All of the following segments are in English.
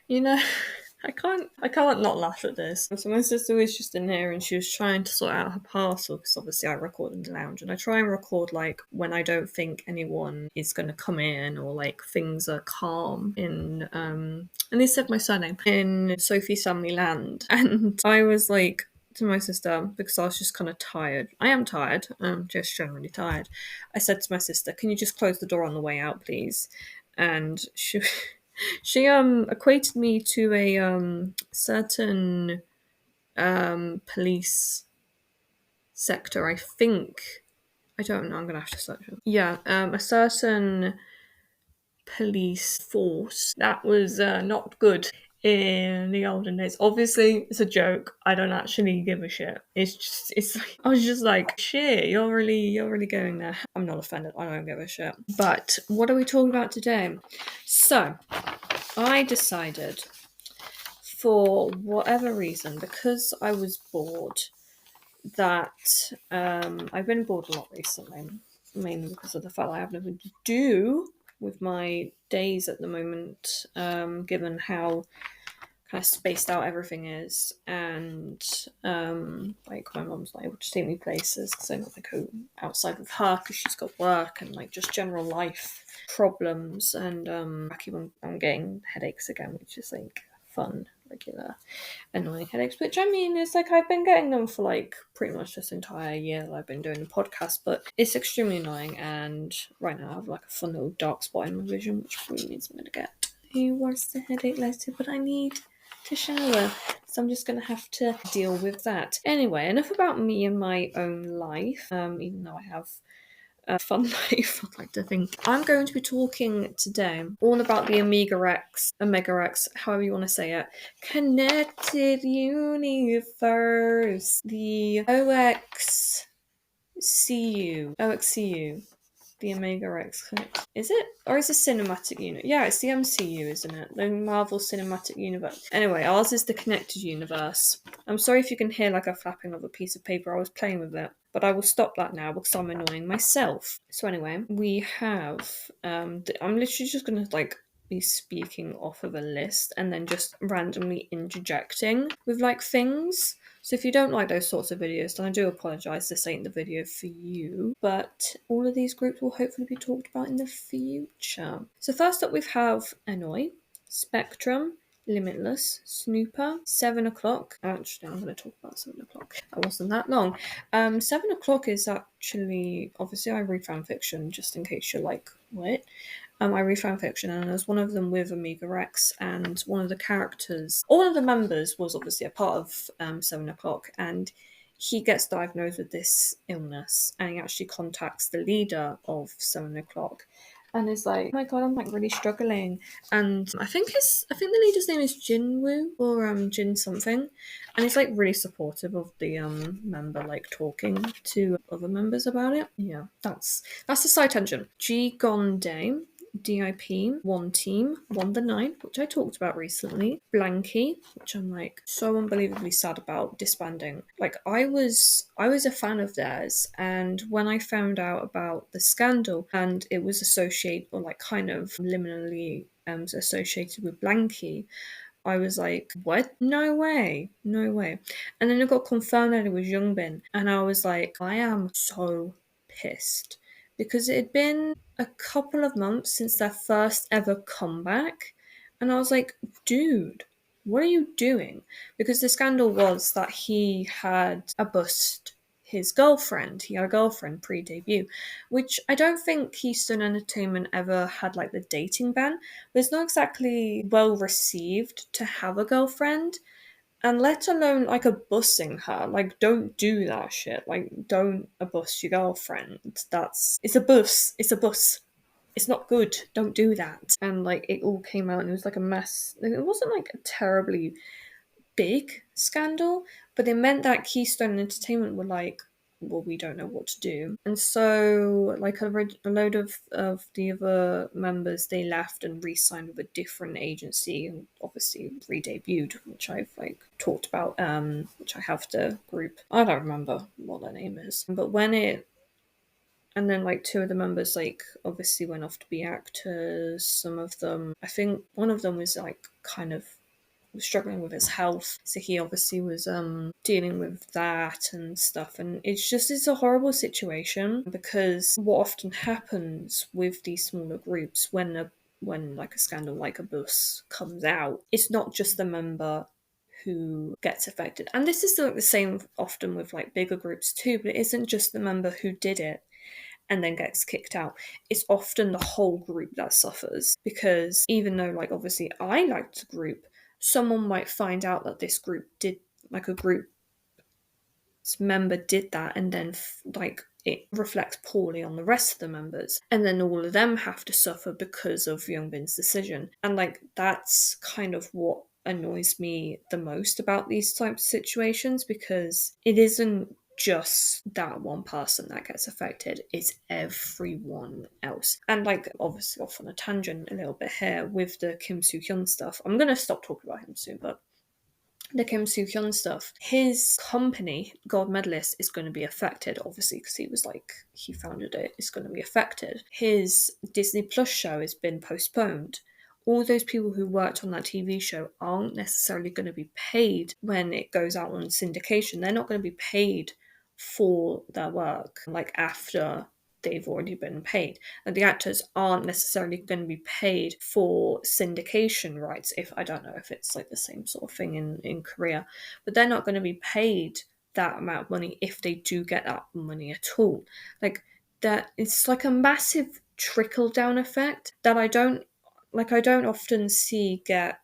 You know, I can't not laugh at this. So my sister was just in here and she was trying to sort out her parcel because obviously I record in the lounge and I try and record like when I don't think anyone is going to come in or like things are calm in and they said my surname in Sophie's Family Land and I was like to my sister because I was just kind of tired. I am tired. I'm just generally tired. I said to my sister, "Can you just close the door on the way out, please?" And she equated me to a certain police sector. I think I don't know. I'm gonna have to search it. Yeah, a certain police force that was not good in the olden days. Obviously, it's a joke. I don't actually give a shit. It's just, it's. Like, I was just like, shit. You're really going there. I'm not offended. I don't give a shit. But what are we talking about today? So, I decided for whatever reason, because I was bored, that I've been bored a lot recently, mainly because of the fact that I have nothing to do with my days at the moment, given how kind of spaced out everything is, and like my mum's not able to take me places because I don't go outside with her because she's got work and like just general life problems, and I keep on I'm getting headaches again, which is like fun, regular, annoying headaches. Which I mean, it's like I've been getting them for like pretty much this entire year that I've been doing the podcast, but it's extremely annoying. And right now I have like a fun little dark spot in my vision, which really means I'm gonna get a worse the headache later. But I need to shower, so I'm just gonna have to deal with that. Anyway, enough about me and my own life. Even though I have a fun life, I'd like to think. I'm going to be talking today all about the Omega X, however you want to say it, Connected Universe, the OXCU, the Omega X. Is it? Or is it Cinematic Universe? Yeah, it's the MCU, isn't it? The Marvel Cinematic Universe. Anyway, ours is the Connected Universe. I'm sorry if you can hear like a flapping of a piece of paper. I was playing with it. But I will stop that now because I'm annoying myself. So anyway, we have I'm literally just gonna like be speaking off of a list and then just randomly interjecting with like things. So if you don't like those sorts of videos, then I do apologise, this ain't the video for you. But all of these groups will hopefully be talked about in the future. So first up we have Annoy, Spectrum, Limitless, Snooper, 7 o'clock. Actually, I'm going to talk about 7 o'clock. That wasn't that long. 7 o'clock is actually, obviously I read fan fiction, just in case you're like, what? I read fan fiction, and there's one of them with Omega Rex, and one of the characters, all of the members was obviously a part of 7 o'clock, and he gets diagnosed with this illness, and he actually contacts the leader of 7 o'clock, and is like, "Oh my god, I'm like really struggling." And I think the leader's name is Jinwoo or Jin something, and he's like really supportive of the member, like talking to other members about it. Yeah, that's a side tangent. G Gonde, DIP, One Team, One the Nine, which I talked about recently, Blanky, which I'm like so unbelievably sad about disbanding. Like I was a fan of theirs, and when I found out about the scandal and it was associated or like kind of liminally associated with Blanky, I was like, what? No way. No way. And then it got confirmed that it was Youngbin. And I was like, I am so pissed. Because it had been a couple of months since their first ever comeback. And I was like, dude, what are you doing? Because the scandal was that he had a bust his girlfriend. He had a girlfriend pre-debut, which I don't think Keystone Entertainment ever had like the dating ban. But it's not exactly well received to have a girlfriend, and let alone like a bussing her. Like, don't do that shit. Like, don't a bus your girlfriend. It's a bus. It's a bus. It's not good. Don't do that. And like, it all came out and it was like a mess. It wasn't like a terribly big scandal, but it meant that Keystone Entertainment were like, well, we don't know what to do. And so, like, a load of the other members, they left and re-signed with a different agency and obviously re-debuted, which I've, like, talked about, which I have the group. I don't remember what their name is. But when it And then like two of the members like obviously went off to be actors. Some of them, I think one of them was like kind of struggling with his health, so he obviously was dealing with that and stuff. And it's a horrible situation, because what often happens with these smaller groups when like a scandal like a bus comes out, it's not just the member who gets affected. And this is like the same often with like bigger groups too, but it isn't just the member who did it and then gets kicked out. It's often the whole group that suffers, because even though like obviously I liked the group, someone might find out that this group did, like a group's member did that, and then like it reflects poorly on the rest of the members, and then all of them have to suffer because of Youngbin's decision. And like that's kind of what annoys me the most about these types of situations, because it isn't just that one person that gets affected, it's everyone else. And like obviously off on a tangent a little bit here with the Kim Soo Hyun stuff, I'm gonna stop talking about him soon, but the Kim Soo Hyun stuff, his company, Gold Medalist, is going to be affected, obviously, because he founded it, it's going to be affected. His Disney Plus show has been postponed. All those people who worked on that TV show aren't necessarily going to be paid when it goes out on syndication. They're not going to be paid for their work, like after they've already been paid. And the actors aren't necessarily going to be paid for syndication rights. If I don't know if it's like the same sort of thing in Korea, but they're not going to be paid that amount of money if they do get that money at all. Like that, it's like a massive trickle down effect that I don't often see get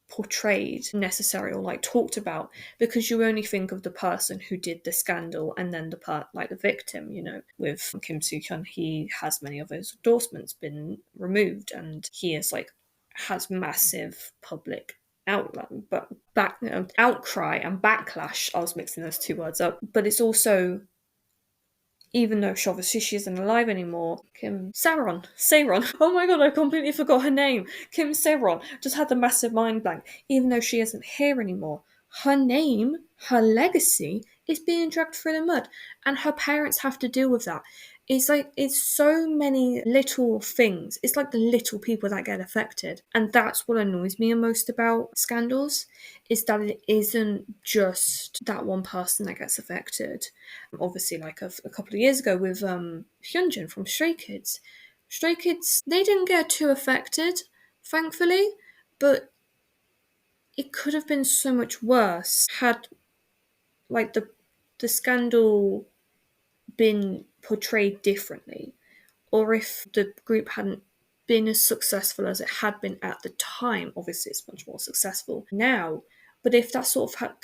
portrayed necessarily or like talked about, because you only think of the person who did the scandal and then the part like the victim. With Kim Soo Hyun, he has many of his endorsements been removed, and he is like has massive public outcry and backlash. I was mixing those two words up, but it's also, even though obviously she isn't alive anymore, Kim Saeron. Oh my god, I completely forgot her name. Kim Saeron just had the massive mind blank. Even though she isn't here anymore, her name, her legacy is being dragged through the mud, and her parents have to deal with that. It's so many little things. It's like the little people that get affected. And that's what annoys me most about scandals, is that it isn't just that one person that gets affected. Obviously, like a couple of years ago with Hyunjin from Stray Kids. Stray Kids, they didn't get too affected, thankfully, but it could have been so much worse had like the scandal been portrayed differently, or if the group hadn't been as successful as it had been at the time. Obviously, it's much more successful now, but if that sort of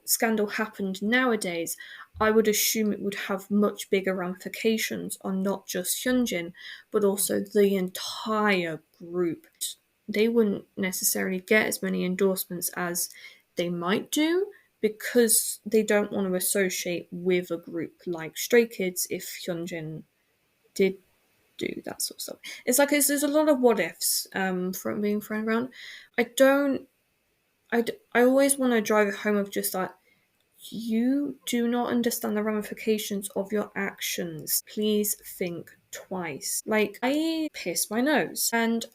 scandal happened nowadays, I would assume it would have much bigger ramifications on not just Hyunjin, but also the entire group. They wouldn't necessarily get as many endorsements as they might do, because they don't want to associate with a group like Stray Kids if Hyunjin did do that sort of stuff. It's like there's a lot of what ifs from being thrown around. I don't. I always want to drive it home of just that you do not understand the ramifications of your actions. Please think twice. Like, I pierced my nose, and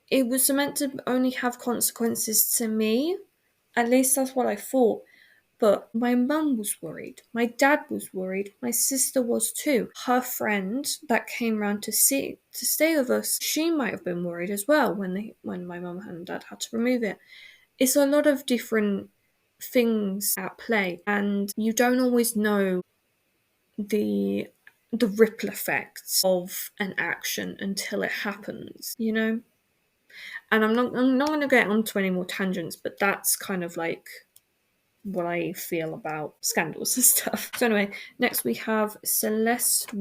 it was meant to only have consequences to me. At least that's what I thought. But my mum was worried, my dad was worried, my sister was too. Her friend that came round to stay with us, she might have been worried as well when my mum and dad had to remove it. It's a lot of different things at play, and you don't always know the ripple effects of an action until it happens. And I'm not going to get onto any more tangents, but that's kind of like what I feel about scandals and stuff. So anyway, next we have Celestia,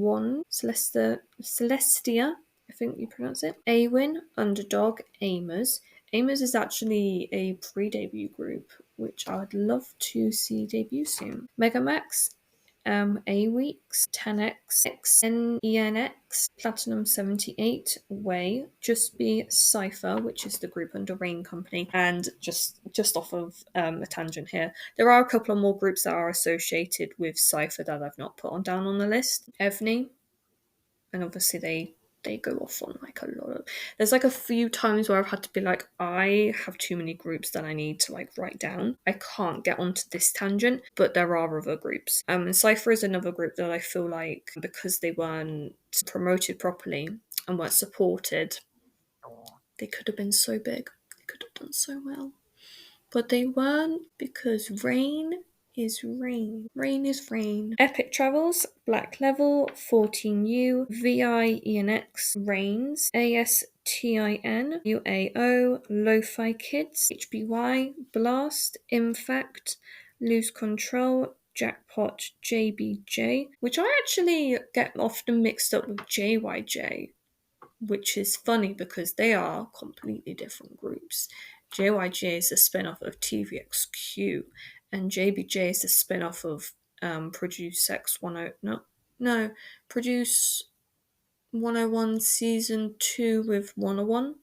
I think you pronounce it. Awin, Underdog, Amers. Amers is actually a pre-debut group, which I would love to see debut soon. Megamax, A-Weeks, 10X, XNENX, Platinum 78, Way, Just Be Cypher, which is the group under Rain Company, and just off of a tangent here, there are a couple of more groups that are associated with Cypher that I've not put down on the list. Evney, and obviously they go off on like a lot of, there's like a few times where I've had to be like, I have too many groups that I need to like write down. I can't get onto this tangent, but there are other groups. And Cypher is another group that I feel like, because they weren't promoted properly and weren't supported, they could have been so big. They could have done so well. But they weren't, because rain is rain. Rain is rain. Epic Travels, Black Level, 14U, VIENX, Rains, ASTIN, UAO, Lo-Fi Kids, HBY, Blast, Infact, Lose Control, Jackpot, JBJ, which I actually get often mixed up with JYJ, which is funny because they are completely different groups. JYJ is a spin-off of TVXQ, and JBJ is a spin-off of Produce X10. No, Produce 101 Season 2 with 101.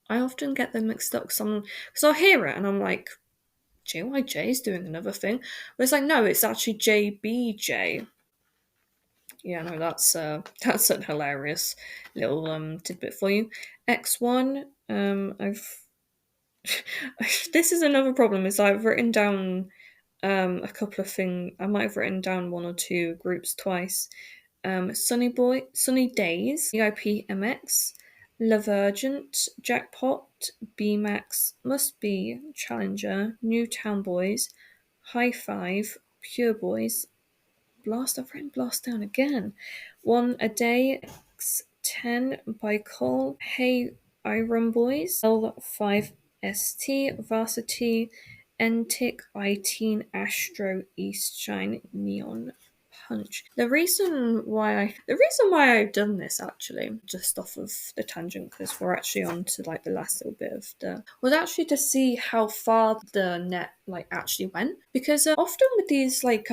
I often get them mixed up because I'll hear it and I'm like, JYJ is doing another thing. But it's like, no, it's actually JBJ. Yeah, no, that's a hilarious little tidbit for you. X1, I've this is another problem, is I've written down a couple of things. I might have written down one or two groups twice. Sunny Days, EIP MX, Lavergent, Jackpot, BMAX, Must Be, Challenger, Newtown Boys, High Five, Pure Boys, Blast, I've written Blast down again. One a Day, X10 by Cole, Hey Iron Boys, L5ST, Varsity, Entic, I-Teen, Astro, East Shine, Neon Punch. The reason why I've done this, actually, just off of the tangent, because we're actually on to like the last little bit of the, was actually to see how far the net like actually went, because often with these like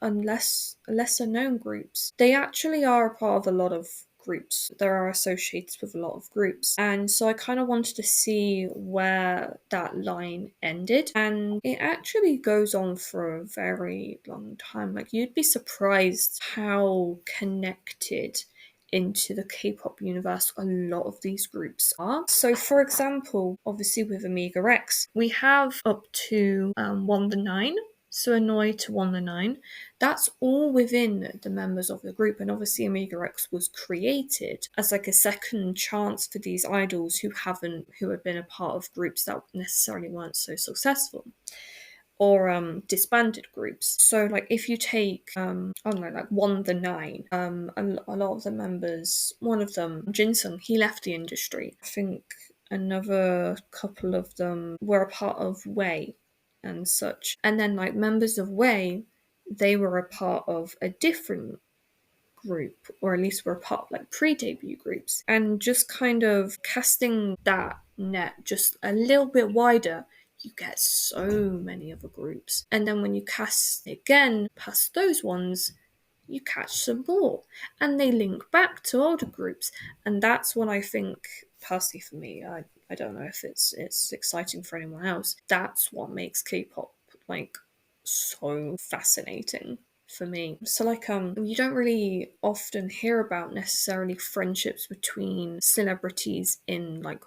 unless lesser known groups, they actually are a part of a lot of groups. They are associated with a lot of groups. And so I kind of wanted to see where that line ended. And it actually goes on for a very long time. Like, you'd be surprised how connected into the K-pop universe a lot of these groups are. So for example, obviously with Amiga X, we have up to One the Nine, so Annoy to One the Nine. That's all within the members of the group, and obviously Amiga X was created as like a second chance for these idols who have been a part of groups that necessarily weren't so successful, or disbanded groups. So like if you take I don't know, like One the Nine, a lot of the members, one of them, Jinsung, he left the industry. I think another couple of them were a part of Way and such. And then like members of Way, they were a part of a different group, or at least were a part of like pre-debut groups. And just kind of casting that net just a little bit wider, you get so many other groups. And then when you cast again past those ones, you catch some more, and they link back to older groups. And that's what I think, personally for me, I don't know if it's exciting for anyone else, that's what makes K-pop like so fascinating for me. So like you don't really often hear about necessarily friendships between celebrities in like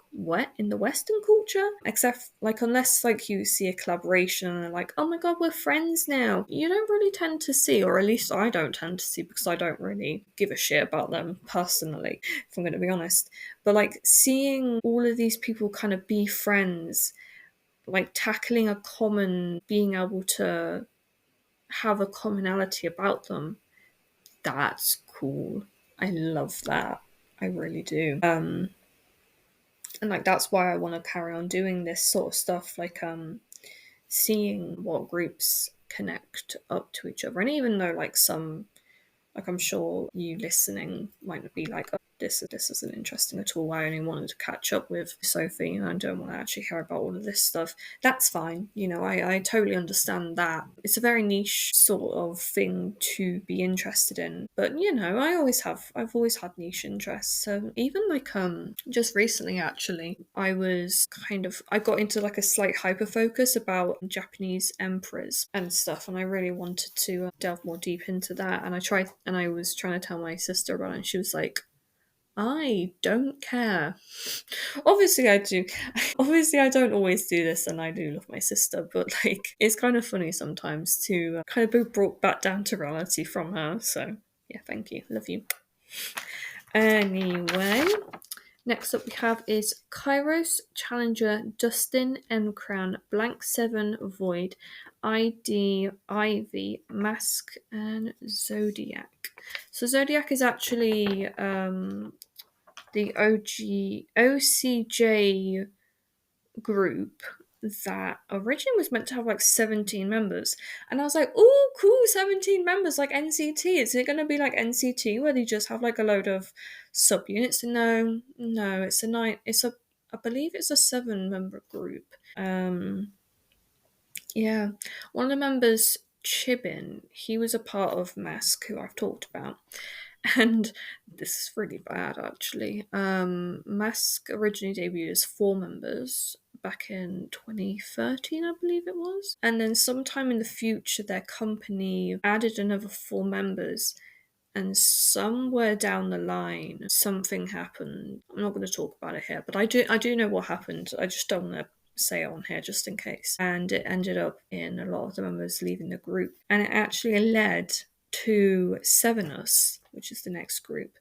in the Western culture, except like unless like you see a collaboration and like, oh my god, we're friends now. You don't really tend to see, or at least I don't tend to see, because I don't really give a shit about them personally, if I'm going to be honest. But like seeing all of these people kind of be friends, like tackling a common, being able to have a commonality about them, that's cool. I love that. I really do. And like that's why I want to carry on doing this sort of stuff, like seeing what groups connect up to each other. And even though like some, like I'm sure you listening might be like, this isn't interesting at all. I only wanted to catch up with Sophie and I don't want to actually hear about all of this stuff. That's fine. I totally understand that. It's a very niche sort of thing to be interested in. But I've always had niche interests. So even just recently actually, I got into like a slight hyper focus about Japanese emperors and stuff, and I really wanted to delve more deep into that. And I was trying to tell my sister about it, and she was like, I don't care. Obviously, I do. Obviously, I don't always do this, and I do love my sister, but like, it's kind of funny sometimes to kind of be brought back down to reality from her. So, yeah, thank you. Love you. Anyway, next up we have is Kairos, Challenger, Dustin, M-Crown, Blank 7, Void, ID, Ivy, Mask, and Zodiac. So Zodiac is actually the OCJ group that originally was meant to have like 17 members. And I was like, oh, cool, 17 members, like NCT. Is it going to be like NCT where they just have like a load of subunits? No, I believe it's a 7-member group. Yeah, one of the members, Chibin, he was a part of Mask, who I've talked about. And this is really bad, actually. Mask originally debuted as 4 members back in 2013, I believe it was. And then sometime in the future, their company added another 4 members. And somewhere down the line, something happened. I'm not going to talk about it here, but I do know what happened. I just don't want to say it on here just in case. And it ended up in a lot of the members leaving the group. And it actually led to Sevenus, which is the next group,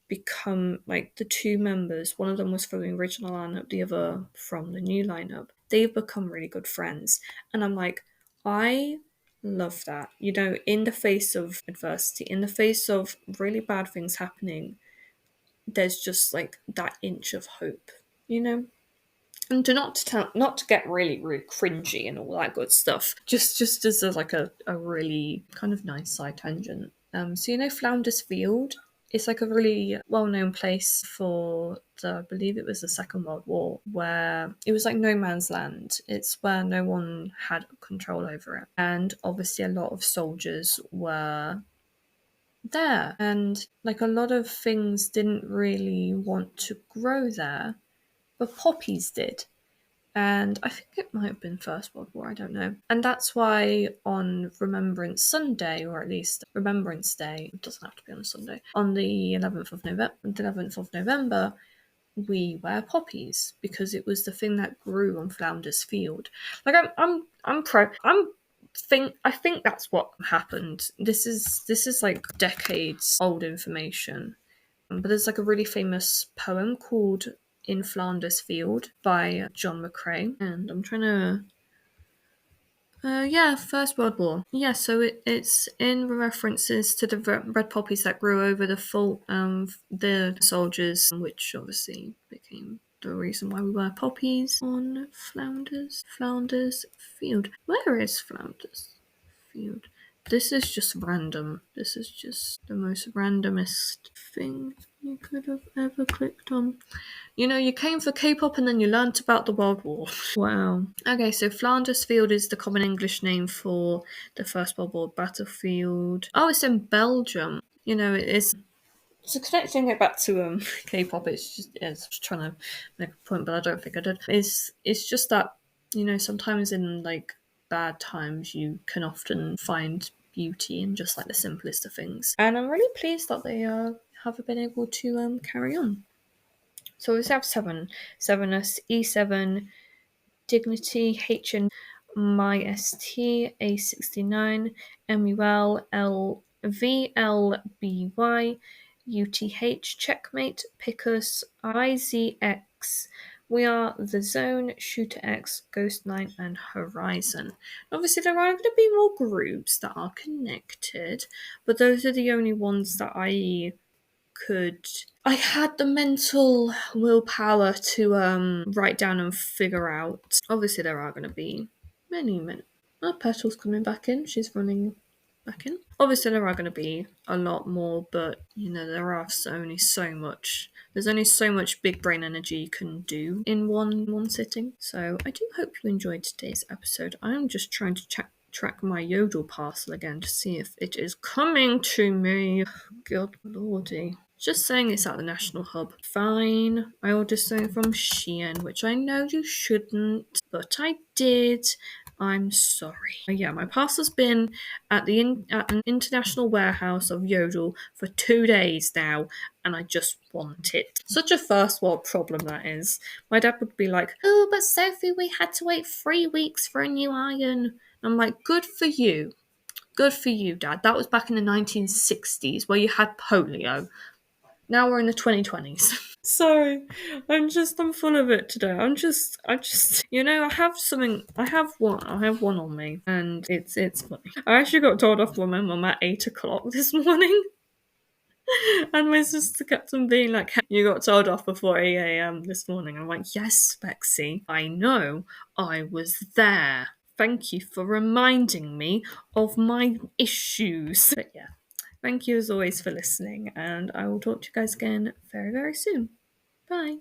become like the 2 members. One of them was from the original lineup, the other from the new lineup. They've become really good friends. And I'm like, I love that. In the face of adversity, in the face of really bad things happening, there's just like that inch of hope, And not to get really, really cringy and all that good stuff. Just as a really kind of nice side tangent. So Flounders Field. It's like a really well-known place for I believe it was the Second World War, where it was like no man's land. It's where no one had control over it. And obviously a lot of soldiers were there. And like a lot of things didn't really want to grow there, but poppies did. And I think it might have been First World War, I don't know. And that's why on Remembrance Sunday, or at least Remembrance Day, it doesn't have to be on a Sunday, on the 11th of November, we wear poppies because it was the thing that grew on Flounders Field. Like I think that's what happened. This is like decades old information. But there's like a really famous poem called In Flanders Field by John McCrae, and I'm trying to First World War. Yeah, so it's in references to the red poppies that grew over the fault the soldiers, which obviously became the reason why we wear poppies on Flounders Field. Where is Flounders Field? This is just random. This is just the most randomest thing you could have ever clicked on. You came for K-pop and then you learnt about the World War. Wow. Okay, so Flanders Field is the common English name for the First World War battlefield. Oh, it's in Belgium. It's so connecting it back to K-pop. It's just trying to make a point, but I don't think I did. It's just that sometimes in like bad times you can often find beauty in just like the simplest of things, and I'm really pleased that they have been able to carry on. So we have 7, 7S, E7, Dignity, HN, MyST, A69, MUL, VLBY, UTH, Checkmate, Picus, IZX. We are The Zone, Shooter X, Ghost 9, and Horizon. Obviously, there are going to be more groups that are connected, but those are the only ones that I had the mental willpower to write down and figure out. Obviously there are going to be many. Oh, Petal's coming back in. She's running back in. Obviously, there are going to be a lot more, but there are only so much. There's only so much big brain energy you can do in one sitting. So I do hope you enjoyed today's episode. I'm just trying to track my Yodel parcel again to see if it is coming to me. God lordy. Just saying it's at the National Hub. Fine. I ordered something from Shein, which I know you shouldn't, but I did. I'm sorry. Yeah, my parcel's been at an international warehouse of Yodel for 2 days now, and I just want it. Such a first world problem that is. My dad would be like, "Oh, but Sophie, we had to wait 3 weeks for a new iron." I'm like, "Good for you. Good for you, Dad. That was back in the 1960s where you had polio. Now we're in the 2020s." Sorry, I'm full of it today. I have one on me, and it's funny. I actually got told off by my mum at 8 o'clock this morning, and my sister kept on being like, "Hey, you got told off before 8 a.m. this morning." I'm like, "Yes, Bexy, I know. I was there. Thank you for reminding me of my issues." But yeah. Thank you as always for listening, and I will talk to you guys again very, very soon. Bye.